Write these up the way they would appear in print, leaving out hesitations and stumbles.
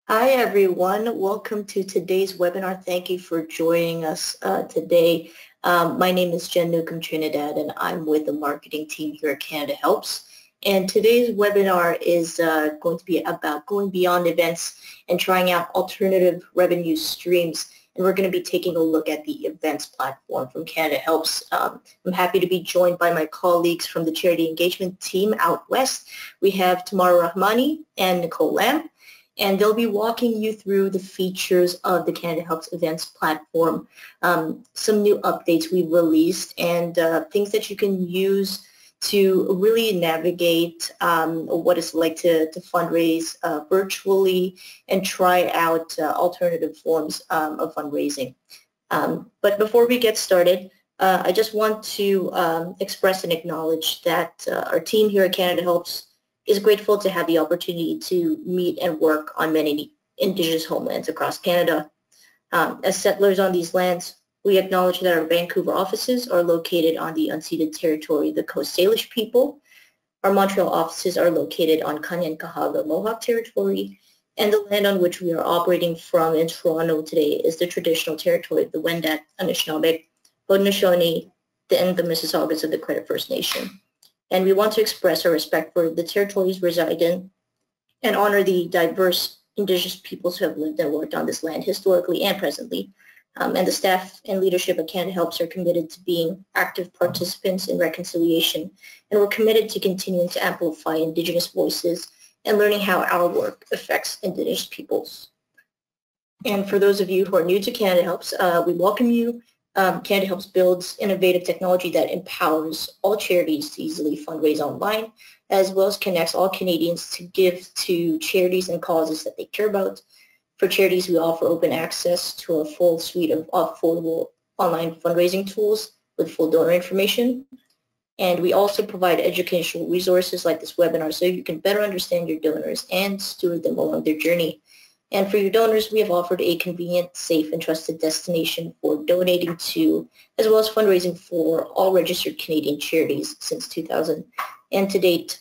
Hi everyone, welcome to today's webinar. Thank you for joining us today. My name is Jen Newcomb Trinidad and I'm with the marketing team here at Canada Helps. And today's webinar is going to be about going beyond events and trying out alternative revenue streams. And we're going to be taking a look at the events platform from Canada Helps. I'm happy to be joined by my colleagues from the charity engagement team out west. We have Tamara Rahmani and Nicole, and they'll be walking you through the features of the Canada Helps events platform, some new updates we've released, and things that you can use to really navigate what it's like to fundraise virtually and try out alternative forms of fundraising. But before we get started, I just want to express and acknowledge that our team here at Canada Helps is grateful to have the opportunity to meet and work on many Indigenous homelands across Canada. As settlers on these lands, we acknowledge that our Vancouver offices are located on the unceded territory of the Coast Salish people. Our Montreal offices are located on Kanien'kehá:ka Mohawk territory, and the land on which we are operating from in Toronto today is the traditional territory of the Wendat, Anishinaabe, Haudenosaunee, and the Mississaugas of the Credit First Nation. And we want to express our respect for the territories we reside in and honor the diverse Indigenous peoples who have lived and worked on this land historically and presently. And the staff and leadership of Canada Helps are committed to being active participants in reconciliation, and we're committed to continuing to amplify Indigenous voices and learning how our work affects Indigenous peoples. And for those of you who are new to Canada Helps, we welcome you. Canada Helps builds innovative technology that empowers all charities to easily fundraise online, as well as connects all Canadians to give to charities and causes that they care about. For charities, we offer open access to a full suite of affordable online fundraising tools with full donor information. And we also provide educational resources like this webinar so you can better understand your donors and steward them along their journey. And for your donors, we have offered a convenient, safe, and trusted destination for donating to, as well as fundraising for all registered Canadian charities since 2000. And to date,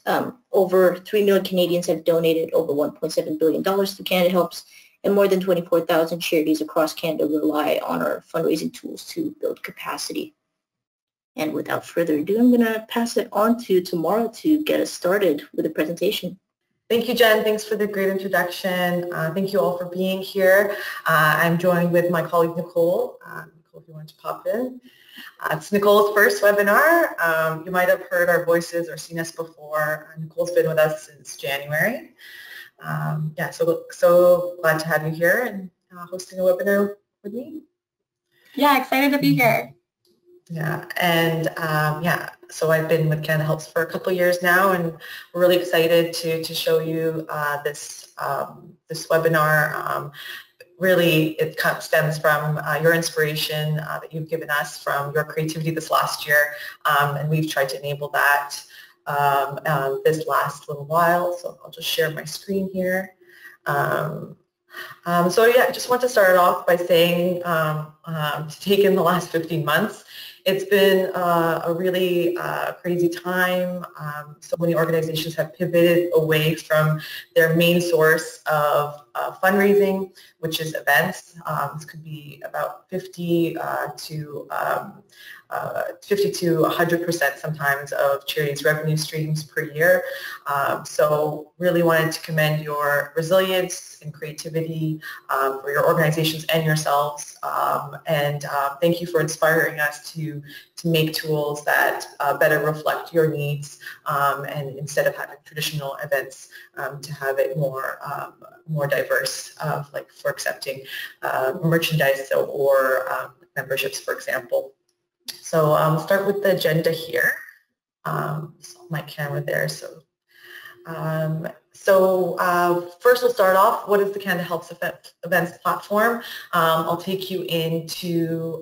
over 3 million Canadians have donated over $1.7 billion to Canada Helps, and more than 24,000 charities across Canada rely on our fundraising tools to build capacity. And without further ado, I'm going to pass it on to Tamara to get us started with the presentation. Thank you, Jen. Thanks for the great introduction. Thank you all for being here. I'm joined with my colleague, Nicole. Nicole, if you want to pop in. It's Nicole's first webinar. You might have heard our voices or seen us before. Nicole's been with us since January. Yeah, so glad to have you here and hosting a webinar with me. Yeah, excited to be here. Yeah, and so I've been with Canada Helps for a couple of years now, and we're really excited to show you this webinar. Really, it kind of stems from your inspiration that you've given us from your creativity this last year, and we've tried to enable that this last little while. So I'll just share my screen here. So yeah, I just want to start off by saying to take in the last 15 months, it's been a really crazy time. So many organizations have pivoted away from their main source of fundraising, which is events. This could be about 50 to 100% sometimes of charities' revenue streams per year. So really wanted to commend your resilience and creativity for your organizations and yourselves. And thank you for inspiring us to make tools that better reflect your needs, and instead of having traditional events, to have it more diverse, like for accepting merchandise or memberships, for example. So I'll start with the agenda here. My camera there. So first we'll start off, what is the Canada Helps events platform? I'll take you into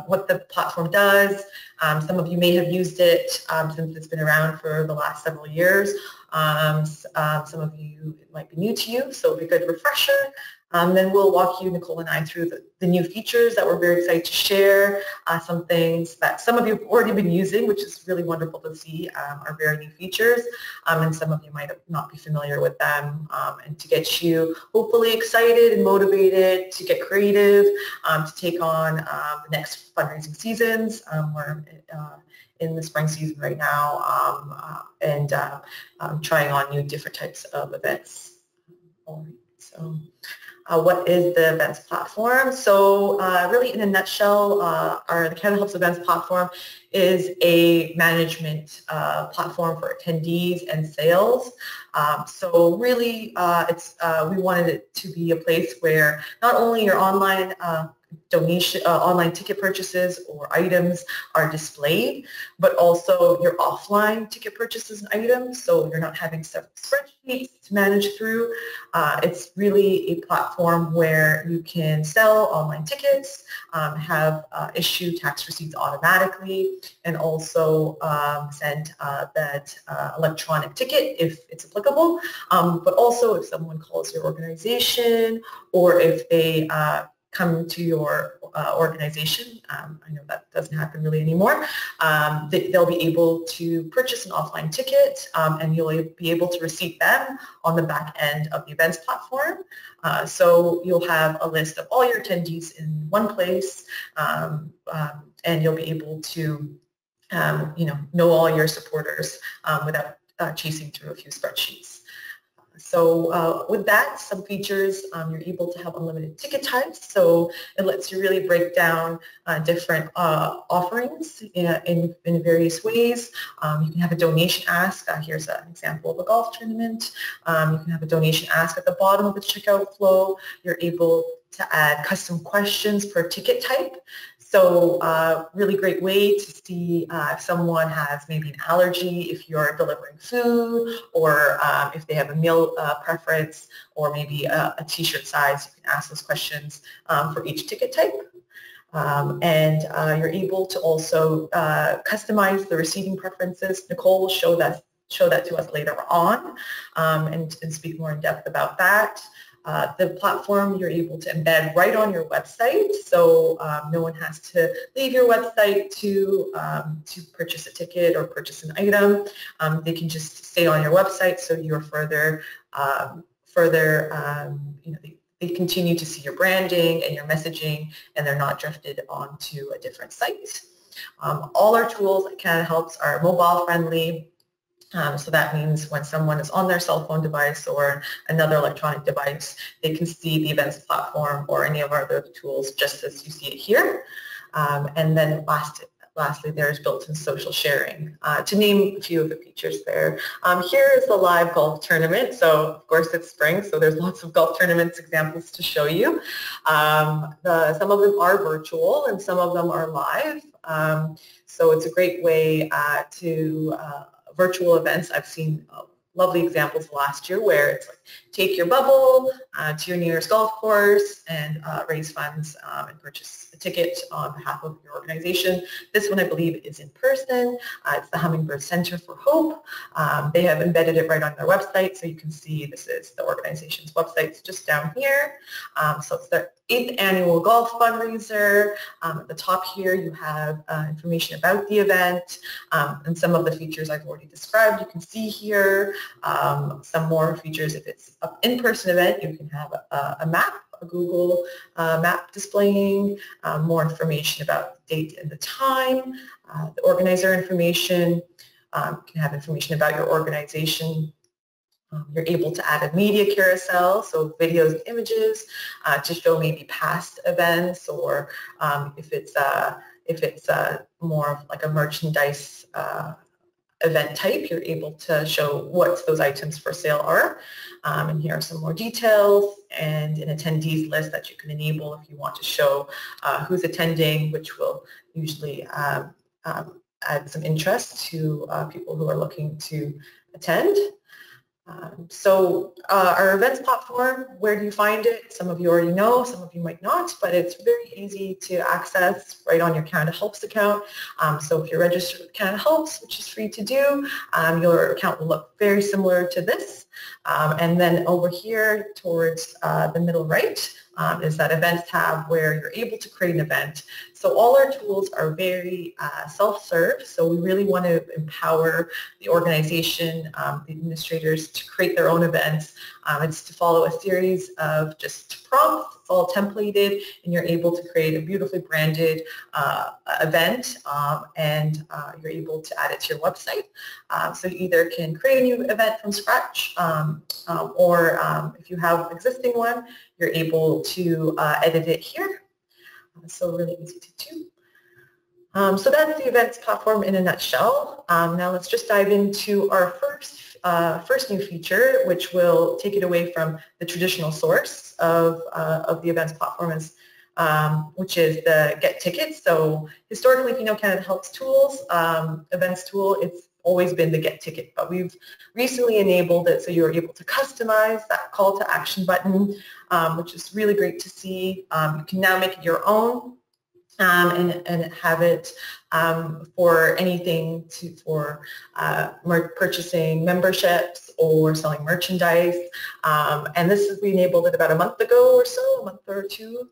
what the platform does. Some of you may have used it since it's been around for the last several years. Some of you, it might be new to you, so it'll be a good refresher. Then we'll walk you, Nicole and I, through the new features that we're very excited to share, some things that some of you have already been using, which is really wonderful to see, are very new features, and some of you might not be familiar with them, and to get you hopefully excited and motivated to get creative, to take on the next fundraising seasons. We're in the spring season right now, and trying on new different types of events. All right, so what is the events platform? So really in a nutshell, the CanadaHelps events platform is a management platform for attendees and sales. So really we wanted it to be a place where not only your online online ticket purchases or items are displayed, but also your offline ticket purchases and items, so you're not having separate spreadsheets to manage through. It's really a platform where you can sell online tickets, issue tax receipts automatically, and also send that electronic ticket if it's applicable, but also if someone calls your organization or if they come to your organization, I know that doesn't happen really anymore, they'll be able to purchase an offline ticket, and you'll be able to receive them on the back end of the events platform. So you'll have a list of all your attendees in one place, and you'll be able to know all your supporters without chasing through a few spreadsheets. So with that, some features, you're able to have unlimited ticket types, so it lets you really break down different offerings in various ways. You can have a donation ask. Here's an example of a golf tournament. You can have a donation ask at the bottom of the checkout flow. You're able to add custom questions per ticket type. So really great way to see if someone has maybe an allergy, if you're delivering food, or if they have a meal preference, or maybe a t-shirt size. You can ask those questions for each ticket type. And you're able to also customize the receiving preferences. Nicole will show that to us later on, and speak more in depth about that. The platform you're able to embed right on your website, so no one has to leave your website to purchase a ticket or purchase an item. They can just stay on your website, so you're they continue to see your branding and your messaging, and they're not drifted onto a different site. All our tools at CanadaHelps are mobile friendly. So that means when someone is on their cell phone device or another electronic device, they can see the events platform or any of our other tools just as you see it here. And then lastly, there's built-in social sharing. To name a few of the features there. Here is the live golf tournament. So of course it's spring, so there's lots of golf tournaments examples to show you. Some of them are virtual and some of them are live. So it's a great way to virtual events. I've seen lovely examples last year where it's like take your bubble to your nearest golf course and raise funds and purchase a ticket on behalf of your organization. This one I believe is in person. It's the Hummingbird Center for Hope. They have embedded it right on their website, so you can see this is the organization's website. It's just down here. So it's their 8th annual golf fundraiser. At the top here you have information about the event, and some of the features I've already described. You can see here some more features. If it's an in-person event, you can have a map, a Google map displaying more information about the date and the time, the organizer information. You can have information about your organization. You're able to add a media carousel, so videos and images to show maybe past events, or if it's more of like a merchandise event type, you're able to show what those items for sale are. And here are some more details and an attendees list that you can enable if you want to show who's attending, which will usually add some interest to people who are looking to attend. So our events platform, where do you find it? Some of you already know, some of you might not, but it's very easy to access right on your CanadaHelps account. So if you're registered with CanadaHelps, which is free to do, your account will look very similar to this. And then over here towards the middle right is that events tab where you're able to create an event. So all our tools are very self-serve, so we really want to empower the organization, the administrators to create their own events. It's to follow a series of just prompts. It's all templated, and you're able to create a beautifully branded event, and you're able to add it to your website. So you either can create a new event from scratch, or if you have an existing one, you're able to edit it here. So really easy to do. So that's the events platform in a nutshell. Now let's just dive into our first new feature, which will take it away from the traditional source of the events platform, which is the Get Tickets. So historically, if you know CanadaHelps tools, events tool, it's always been the Get Ticket, but we've recently enabled it so you're able to customize that call to action button, which is really great to see. You can now make it your own. And have it for anything for purchasing memberships or selling merchandise. And we enabled it about a month ago or so, a month or two.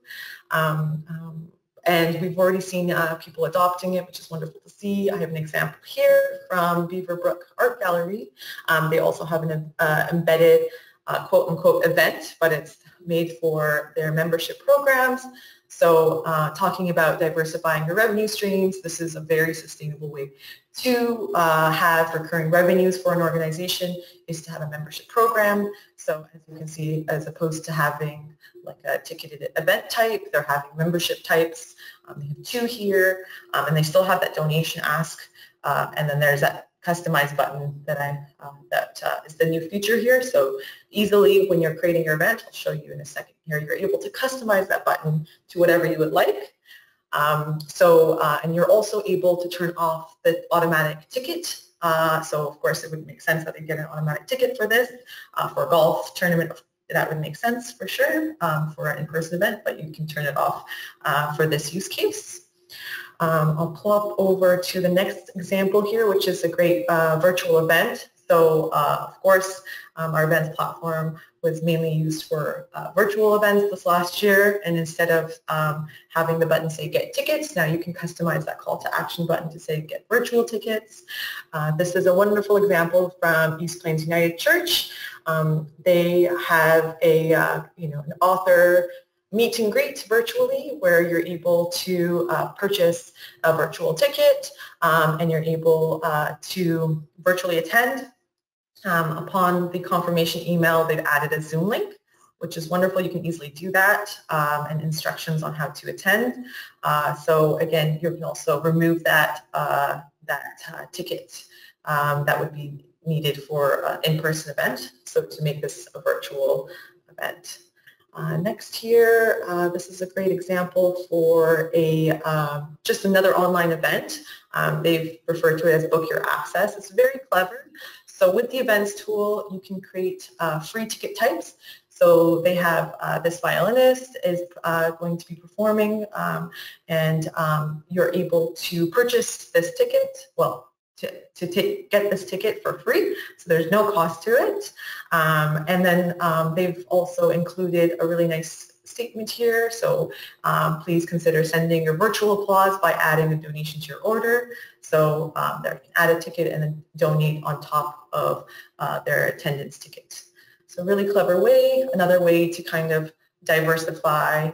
And we've already seen people adopting it, which is wonderful to see. I have an example here from Beaverbrook Art Gallery. They also have an embedded quote-unquote event, but it's made for their membership programs. So talking about diversifying your revenue streams, this is a very sustainable way to have recurring revenues for an organization, is to have a membership program. So as you can see, as opposed to having like a ticketed event type, they're having membership types. They have two here, and they still have that donation ask, and then there's that customize button that is the new feature here. So easily when you're creating your event, I'll show you in a second here, you're able to customize that button to whatever you would like. And you're also able to turn off the automatic ticket. So of course it would make sense that they get an automatic ticket for this. For a golf tournament, that would make sense for sure for an in-person event, but you can turn it off for this use case. I'll pull up over to the next example here, which is a great virtual event. So of course, our events platform was mainly used for virtual events this last year, and instead of having the button say get tickets, now you can customize that call to action button to say get virtual tickets. This is a wonderful example from East Plains United Church. They have an author meet and greet virtually where you're able to purchase a virtual ticket, and you're able to virtually attend. Upon the confirmation email, they've added a Zoom link, which is wonderful. You can easily do that, and instructions on how to attend. So again, you can also remove that ticket that would be needed for an in-person event, so to make this a virtual event. Next here, this is a great example for just another online event. They've referred to it as Book Your Access. It's very clever. So with the events tool, you can create free ticket types. So they have this violinist is going to be performing, and you're able to purchase this ticket, get this ticket for free, so there's no cost to it. And then they've also included a really nice statement here. So please consider sending your virtual applause by adding a donation to your order. So they can add a ticket and then donate on top of their attendance ticket. So really clever way, another way to kind of diversify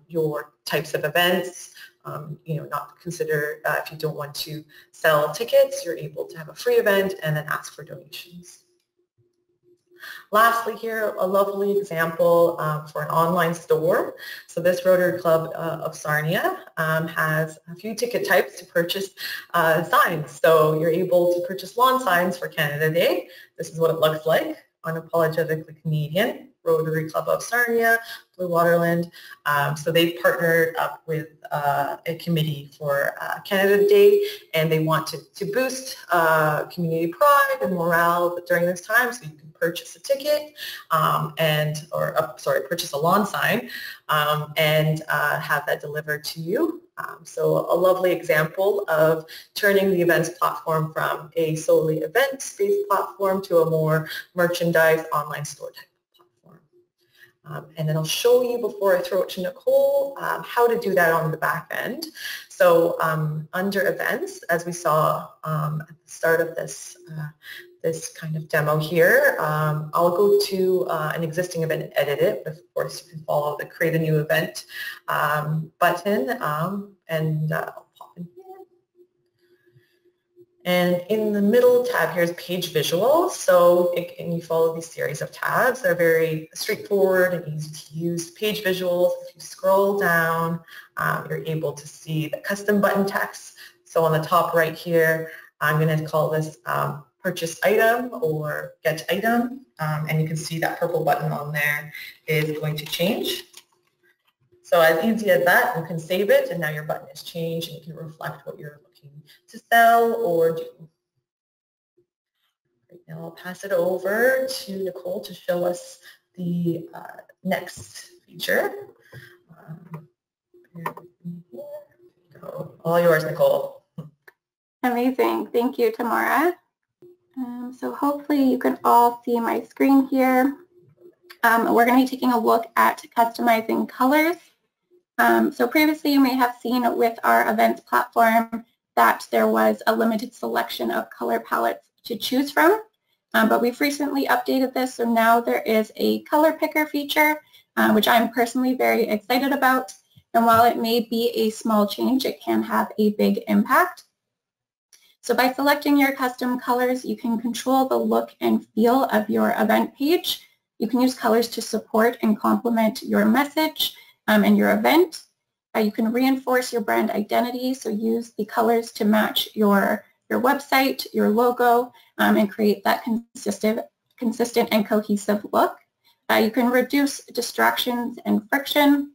your types of events. Not consider if you don't want to sell tickets, you're able to have a free event and then ask for donations. Lastly here, a lovely example for an online store. So this Rotary Club of Sarnia has a few ticket types to purchase signs. So you're able to purchase lawn signs for Canada Day. This is what it looks like, unapologetically Canadian. Rotary Club of Sarnia, Blue Waterland. So they've partnered up with a committee for Canada Day, and they want to boost community pride and morale during this time. So you can purchase a ticket purchase a lawn sign and have that delivered to you. So a lovely example of turning the events platform from a solely events-based platform to a more merchandise online store type platform. And then I'll show you before I throw it to Nicole how to do that on the back end. So under events, as we saw at the start of this kind of demo here, I'll go to an existing event and edit it. Of course, you can follow the create a new event button and I'll pop in here. And in the middle tab here is page visuals. So and you follow these series of tabs. They're very straightforward and easy to use. Page visuals, if you scroll down, you're able to see the custom button text. So on the top right here, I'm going to call this purchase item or get item, and you can see that purple button on there is going to change. So as easy as that, you can save it, and now your button is changed, and it can reflect what you're looking to sell or do. Right now I'll pass it over to Nicole to show us the next feature. Here we go. All yours, Nicole. Amazing. Thank you, Tamara. So hopefully you can all see my screen here. We're going to be taking a look at customizing colors. So previously you may have seen with our events platform that there was a limited selection of color palettes to choose from, but we've recently updated this, so now there is a color picker feature, which I'm personally very excited about, and while it may be a small change, it can have a big impact. So by selecting your custom colors, you can control the look and feel of your event page. You can use colors to support and complement your message and your event. You can reinforce your brand identity, so use the colors to match your website, your logo, and create that consistent and cohesive look. You can reduce distractions and friction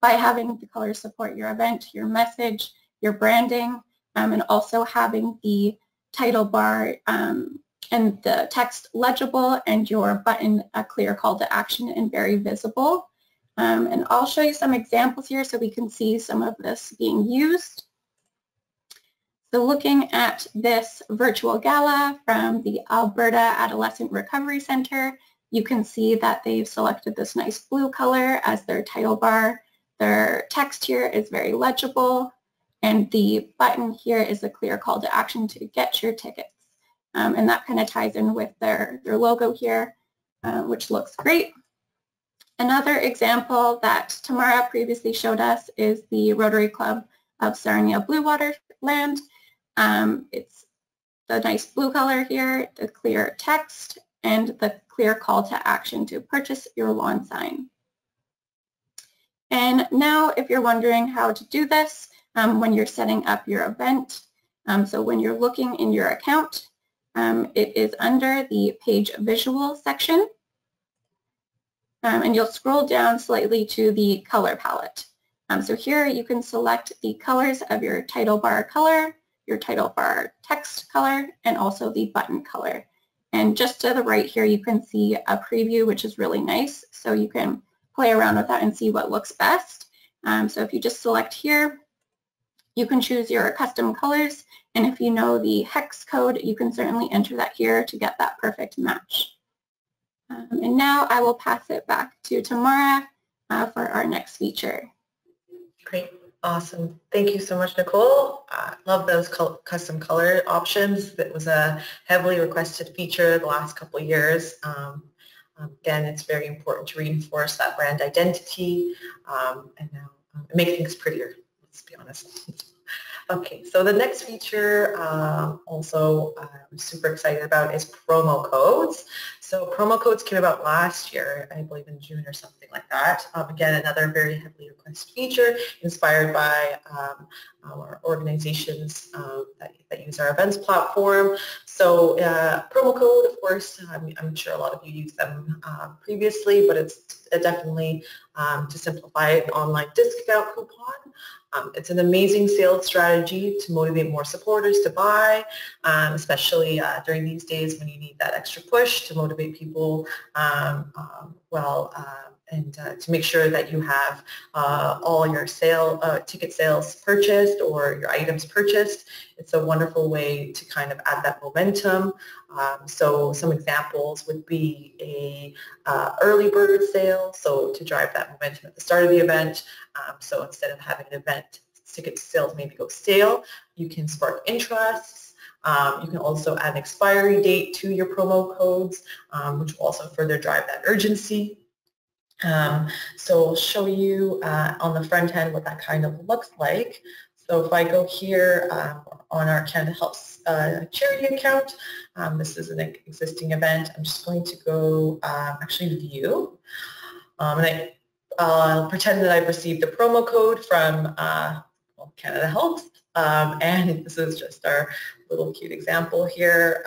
by having the colors support your event, your message, your branding, and also having the title bar and the text legible and your button a clear call to action and very visible. And I'll show you some examples here so we can see some of this being used. So looking at this virtual gala from the Alberta Adolescent Recovery Center, you can see that they've selected this nice blue color as their title bar. Their text here is very legible, and the button here is a clear call to action to get your tickets. And that kind of ties in with their logo here, which looks great. Another example that Tamara previously showed us is the Rotary Club of Sarnia Blue Waterland. It's the nice blue color here, the clear text, and the clear call to action to purchase your lawn sign. And now if you're wondering how to do this when you're setting up your event, so when you're looking in your account, it is under the page visual section. And you'll scroll down slightly to the color palette. So here you can select the colors of your title bar color, your title bar text color, and also the button color. And just to the right here, you can see a preview, which is really nice. So you can play around with that and see what looks best. So if you just select here, you can choose your custom colors. And if you know the hex code, you can certainly enter that here to get that perfect match. And now I will pass it back to Tamara for our next feature. Great. Awesome. Thank you so much, Nicole. Love those custom color options. That was a heavily requested feature the last couple of years. Again, it's very important to reinforce that brand identity and now make things prettier, let's be honest. Okay, so the next feature also I'm super excited about is promo codes. So promo codes came about last year, I believe in June or something like that. Again, another very heavily requested feature inspired by our organizations that can't use our events platform. So promo code, of course, I'm sure a lot of you used them previously, but it's definitely to simplify an online discount coupon. It's an amazing sales strategy to motivate more supporters to buy, especially during these days when you need that extra push to motivate people and to make sure that you have all your ticket sales purchased or your items purchased. It's a wonderful way to kind of add that momentum. So some examples would be a early bird sale, so to drive that momentum at the start of the event. So instead of having an event, ticket sales maybe go stale, you can spark interest. You can also add an expiry date to your promo codes, which will also further drive that urgency. So I'll show you on the front end what that kind of looks like. So if I go here on our CanadaHelps charity account, this is an existing event. I'm just going to go actually view, and I'll pretend that I've received a promo code from CanadaHelps, and this is just our little cute example here.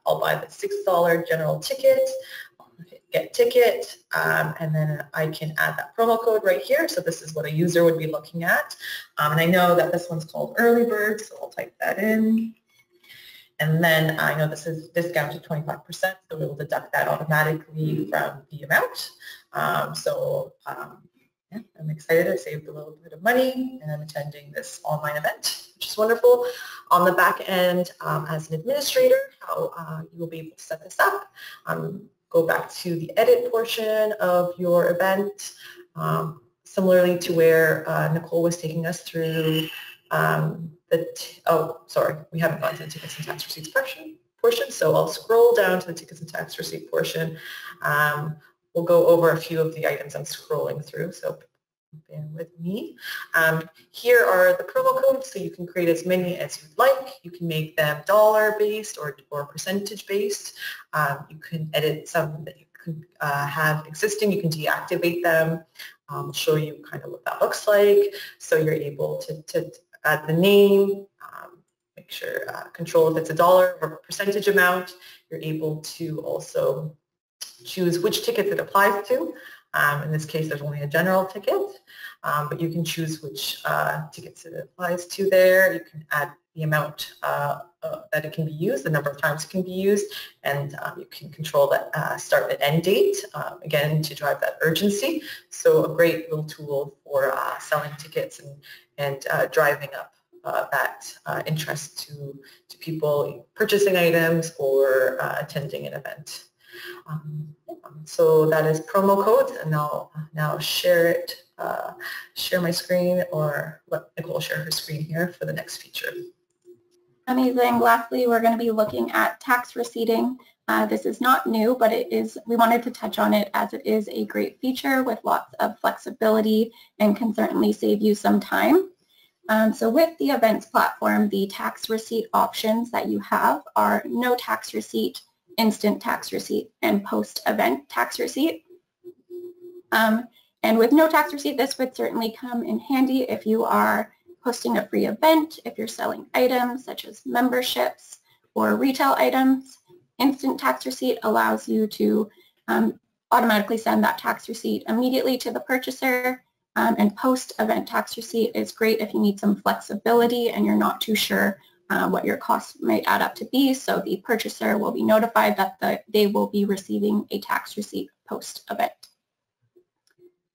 I'll buy the $6 general ticket. Get ticket, and then I can add that promo code right here. So this is what a user would be looking at. And I know that this one's called Early Bird, so I'll type that in. And then I know this is discounted 25%, so we'll deduct that automatically from the amount. Yeah, I'm excited. I saved a little bit of money, and I'm attending this online event, which is wonderful. On the back end, as an administrator, how you will be able to set this up. Go back to the edit portion of your event, similarly to where Nicole was taking us through we haven't gone to the tickets and tax receipts portion, so I'll scroll down to the tickets and tax receipt portion. We'll go over a few of the items I'm scrolling through, so bear with me. Here are the promo codes, so you can create as many as you'd like. You can make them dollar-based or percentage-based. You can edit some that you could have existing. You can deactivate them. I'll show you kind of what that looks like. So you're able to add the name, make sure, control if it's a dollar or percentage amount. You're able to also choose which tickets it applies to. In this case, there's only a general ticket, but you can choose which tickets it applies to there. You can add the amount that it can be used, the number of times it can be used, and you can control that start and end date, again, to drive that urgency. So a great little tool for selling tickets and driving up that interest to people purchasing items or attending an event. So that is promo code, and I'll now share my screen, or let Nicole share her screen here for the next feature. Amazing. Lastly, we're going to be looking at tax receipting. This is not new, but we wanted to touch on it as it is a great feature with lots of flexibility and can certainly save you some time. So with the events platform, the tax receipt options that you have are no tax receipt, instant tax receipt, and post-event tax receipt. And with no tax receipt, this would certainly come in handy if you are hosting a free event, if you're selling items such as memberships or retail items. Instant tax receipt allows you to automatically send that tax receipt immediately to the purchaser. And post-event tax receipt is great if you need some flexibility and you're not too sure what your costs might add up to be, so the purchaser will be notified that they will be receiving a tax receipt post-event.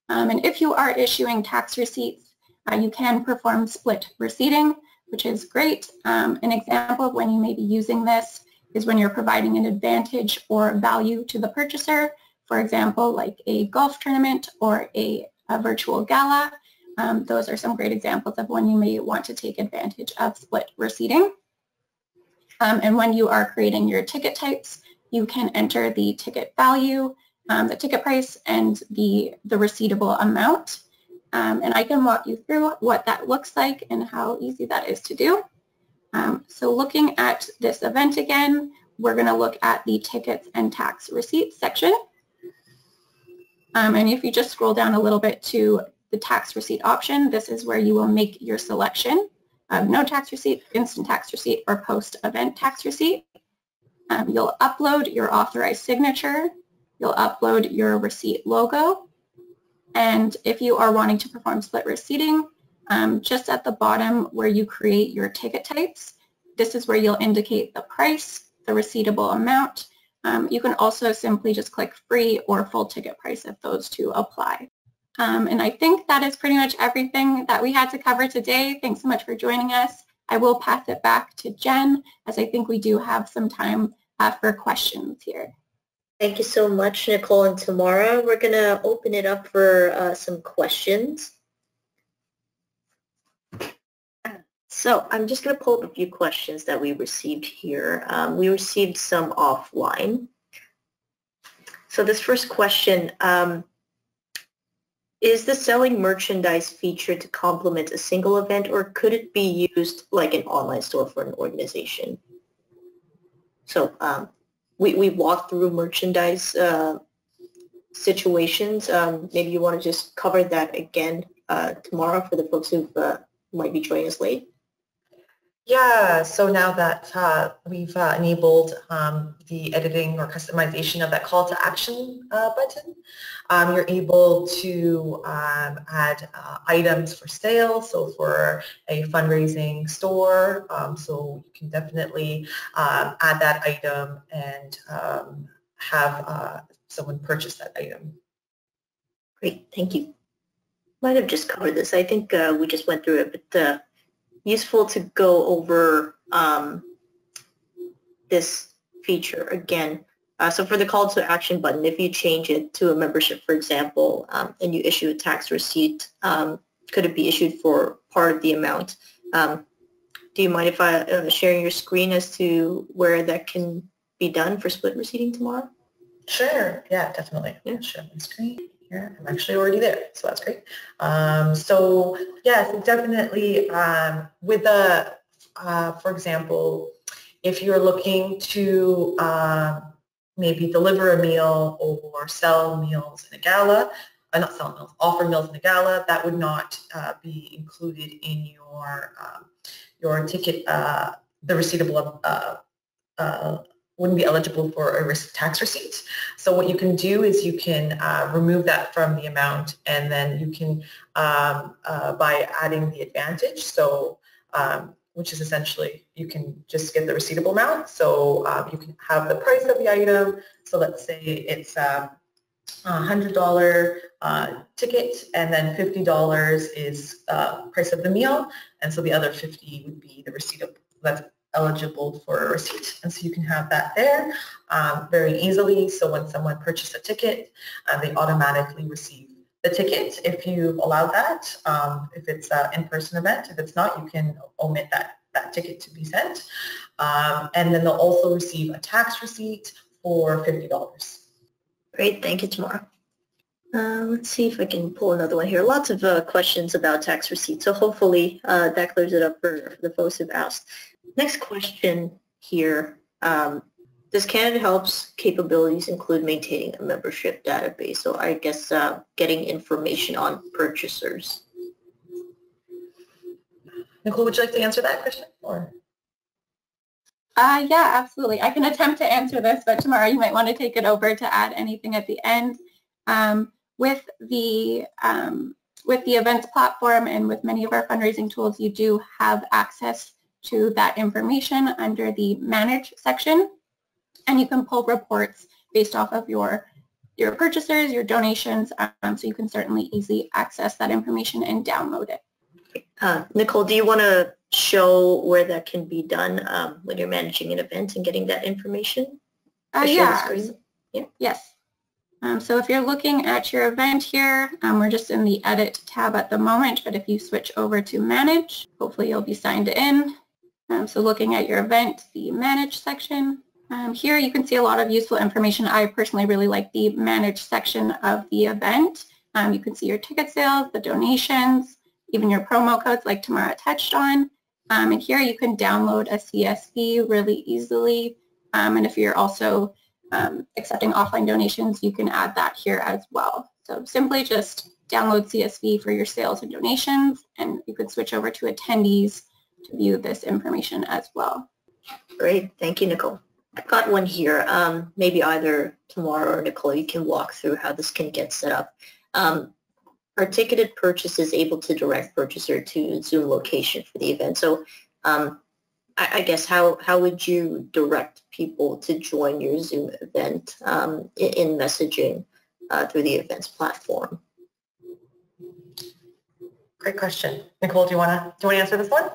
And if you are issuing tax receipts, you can perform split receipting, which is great. An example of when you may be using this is when you're providing an advantage or value to the purchaser, for example, like a golf tournament or a virtual gala. Those are some great examples of when you may want to take advantage of split receipting. And when you are creating your ticket types, you can enter the ticket value, the ticket price, and the receivable amount. And I can walk you through what that looks like and how easy that is to do. So looking at this event again, we're going to look at the tickets and tax receipts section. And if you just scroll down a little bit to the tax receipt option, this is where you will make your selection. no tax receipt, instant tax receipt, or post-event tax receipt. You'll upload your authorized signature. You'll upload your receipt logo. And if you are wanting to perform split receipting, just at the bottom where you create your ticket types, this is where you'll indicate the price, the receivable amount. You can also simply just click free or full ticket price if those two apply. And I think that is pretty much everything that we had to cover today. Thanks so much for joining us. I will pass it back to Jen, as I think we do have some time for questions here. Thank you so much, Nicole and Tamara. We're going to open it up for some questions. So I'm just going to pull up a few questions that we received here. We received some offline. So this first question, is the selling merchandise feature to complement a single event, or could it be used like an online store for an organization? So we walked through merchandise situations. Maybe you want to just cover that again tomorrow for the folks who might be joining us late. Yeah, so now that we've enabled the editing or customization of that call to action button, you're able to add items for sale, so for a fundraising store, so you can definitely add that item and have someone purchase that item. Great, thank you. Might have just covered this. I think we just went through it, but useful to go over this feature again. So for the call to action button, if you change it to a membership, for example, and you issue a tax receipt, could it be issued for part of the amount? Do you mind if I sharing your screen as to where that can be done for split receipting tomorrow? Sure, yeah, definitely. Yeah. Share my screen. Here. I'm actually already there, so that's great. So yes, definitely with the, for example, if you're looking to maybe deliver a meal or sell meals in a gala, not sell meals, offer meals in a gala, that would not be included in your ticket, the receivable wouldn't be eligible for a tax receipt. So what you can do is you can remove that from the amount, and then you can, by adding the advantage, so which is essentially you can just get the receivable amount. So you can have the price of the item. So let's say it's $100 ticket, and then $50 is price of the meal, and so the other $50 would be the receivable that's eligible for a receipt. And so you can have that there very easily. So when someone purchases a ticket, they automatically receive the ticket if you've allowed that. If it's an in-person event, if it's not, you can omit that ticket to be sent. And then they'll also receive a tax receipt for $50. Great, thank you, Tamara. Let's see if I can pull another one here. Lots of questions about tax receipts, so hopefully that clears it up for the folks who've asked. Next question here. Does CanadaHelps capabilities include maintaining a membership database? So I guess getting information on purchasers. Nicole, would you like to answer that question? Or? Yeah, absolutely. I can attempt to answer this, but Tamara, you might want to take it over to add anything at the end. With the events platform and with many of our fundraising tools, you do have access to that information under the Manage section, and you can pull reports based off of your purchasers, your donations, so you can certainly easily access that information and download it. Nicole, do you want to show where that can be done when you're managing an event and getting that information? Yeah. Yes. So if you're looking at your event here, we're just in the Edit tab at the moment, but if you switch over to Manage, hopefully you'll be signed in. So looking at your event, the Manage section. Here you can see a lot of useful information. I personally really like the Manage section of the event. You can see your ticket sales, the donations, even your promo codes like Tamara touched on. And here you can download a CSV really easily. And if you're also accepting offline donations, you can add that here as well. So simply just download CSV for your sales and donations, and you can switch over to attendees view this information as well. Great. Thank you, Nicole. I've got one here. Maybe either Tamara or Nicole, you can walk through how this can get set up. Our ticketed purchase is able to direct purchaser to Zoom location for the event. So I guess how would you direct people to join your Zoom event in messaging through the events platform? Great question. Nicole, do you want to answer this one?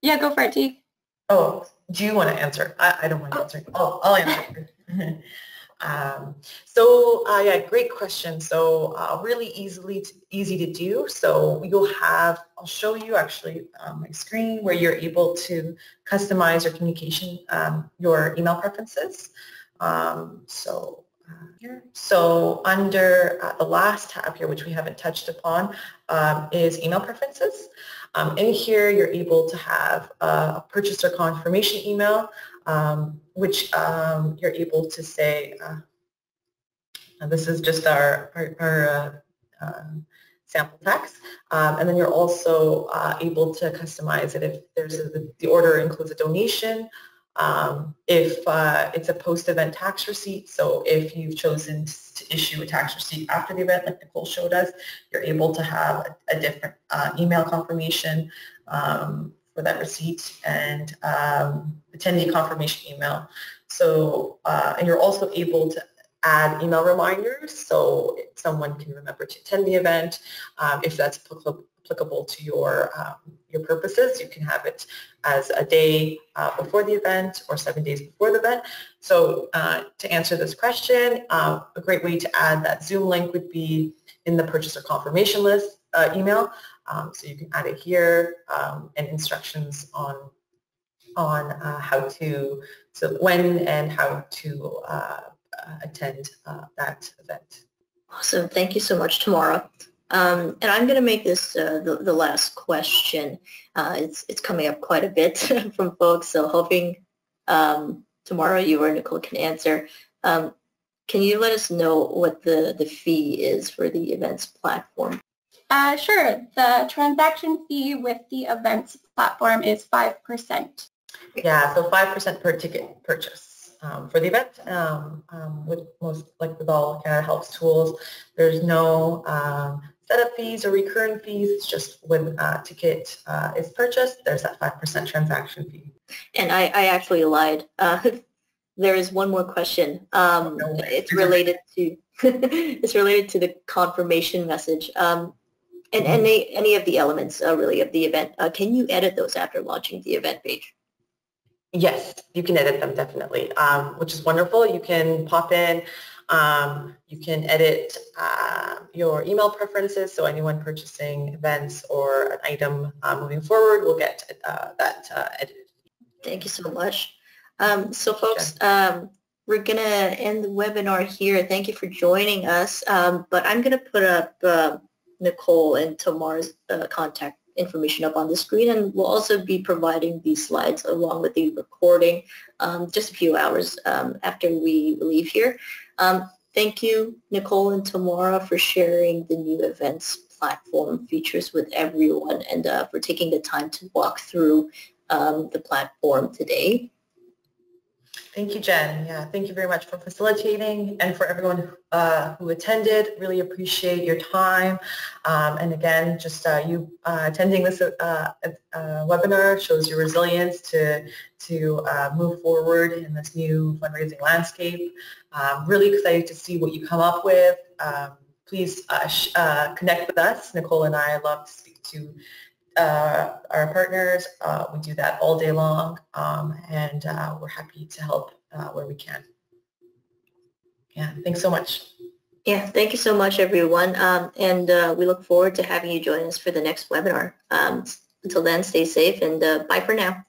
Yeah, go for it, T. Oh, do you want to answer? I don't want to answer. Oh, I'll answer. Yeah, great question. So really easy to do. So you'll have, I'll show you actually my screen where you're able to customize your communication, your email preferences. Here. So under the last tab here, which we haven't touched upon, is email preferences. In here, you're able to have a purchaser confirmation email, which you're able to say, this is just our sample text, and then you're also able to customize it if the order includes a donation, if it's a post-event tax receipt. So if you've chosen to issue a tax receipt after the event, like Nicole showed us, you're able to have a different email confirmation for that receipt and attendee confirmation email. So, and you're also able to add email reminders so someone can remember to attend the event. If that's applicable to your purposes, you can have it as a day before the event or 7 days before the event. So to answer this question, a great way to add that Zoom link would be in the purchaser confirmation list email. So you can add it here and instructions on how to, so when and how to attend that event. Awesome. Thank you so much, Tamara. And I'm going to make this the last question. It's coming up quite a bit from folks, so hoping Tamara, you or Nicole can answer. Can you let us know what the fee is for the events platform? Sure. The transaction fee with the events platform is 5%. Yeah, so 5% per ticket purchase. For the event, with all CanadaHelps tools, there's no setup fees or recurring fees. It's just when a ticket is purchased, there's that 5% transaction fee. And I actually lied. There is one more question. It's related to it's related to the confirmation message. And any of the elements really of the event. Can you edit those after launching the event page? Yes, you can edit them definitely, which is wonderful. You can pop in, you can edit your email preferences, so anyone purchasing events or an item moving forward will get that edited. Thank you so much. So folks, we're going to end the webinar here. Thank you for joining us, but I'm going to put up Nicole and Tamara's contact information up on the screen, and we'll also be providing these slides along with the recording just a few hours after we leave here. Thank you, Nicole and Tamara, for sharing the new events platform features with everyone and for taking the time to walk through the platform today. Thank you, Jen. Yeah, thank you very much for facilitating and for everyone who attended. Really appreciate your time. And again, just you attending this webinar shows your resilience to move forward in this new fundraising landscape. Really excited to see what you come up with. Please connect with us. Nicole and I love to speak to our partners. We do that all day long, and we're happy to help where we can. Yeah, thanks so much. Yeah, thank you so much, everyone, and we look forward to having you join us for the next webinar. Until then, stay safe, and bye for now.